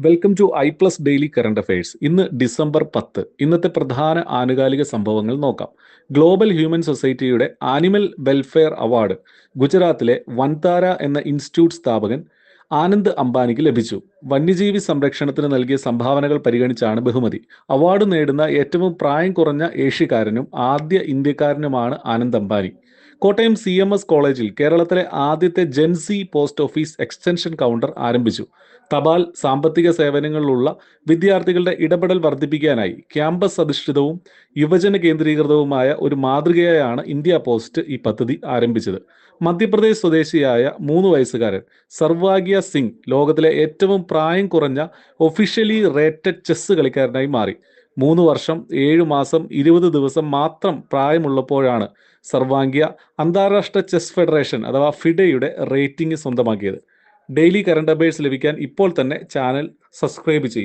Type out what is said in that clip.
Welcome to I plus daily current affairs. ഇന്ന് December 10. ഇന്നത്തെ പ്രധാന ആനുകാലിക സംഭവങ്ങൾ നോക്കാം. ഗ്ലോബൽ ഹ്യൂമൻ സൊസൈറ്റിയുടെ ആനിമൽ വെൽഫെയർ അവാർഡ് ഗുജറാത്തിലെ വൻതാര എന്ന ഇൻസ്റ്റിറ്റ്യൂട്ട് സ്ഥാപകൻ ആനന്ദ് അംബാനിക്ക് ലഭിച്ചു. വന്യജീവി സംരക്ഷണത്തിന് നൽകിയ സംഭാവനകൾ പരിഗണിച്ചാണ് ബഹുമതി. അവാർഡ് നേടുന്ന ഏറ്റവും പ്രായം കുറഞ്ഞ ഏഷ്യക്കാരനും ആദ്യ ഇന്ത്യക്കാരനുമാണ് ആനന്ദ് അംബാനി. കോട്ടയം CMS കോളേജിൽ കേരളത്തിലെ ആദ്യത്തെ Gen Z post office extension counter ആരംഭിച്ചു. തപാൽ സാമ്പത്തിക സേവനങ്ങളിലുള്ള വിദ്യാർത്ഥികളുടെ ഇടപെടൽ വർദ്ധിപ്പിക്കാനായി ക്യാമ്പസ് അധിഷ്ഠിതവും യുവജന കേന്ദ്രീകൃതവുമായ ഒരു മാതൃകയായാണ് ഇന്ത്യ പോസ്റ്റ് ഈ പദ്ധതി ആരംഭിച്ചത്. മധ്യപ്രദേശ് സ്വദേശിയായ 3 വയസ്സുകാരൻ സർവാഗ്യ സിംഗ് ലോകത്തിലെ ഏറ്റവും പ്രായം കുറഞ്ഞ ഒഫീഷ്യലി റേറ്റഡ് ചെസ് കളിക്കാരനായി മാറി. 3 വർഷം 7 മാസം 20 ദിവസം മാത്രം പ്രായമുള്ളപ്പോഴാണ് സർവാംഗ്യ അന്താരാഷ്ട്ര ചെസ് ഫെഡറേഷൻ അഥവാ ഫിഡെയുടെ റേറ്റിംഗ് സ്വന്തമാക്കിയത്. ഡെയിലി കറണ്ട് അഫയേഴ്സ് ലഭിക്കാൻ ഇപ്പോൾ തന്നെ ചാനൽ സബ്സ്ക്രൈബ് ചെയ്യും.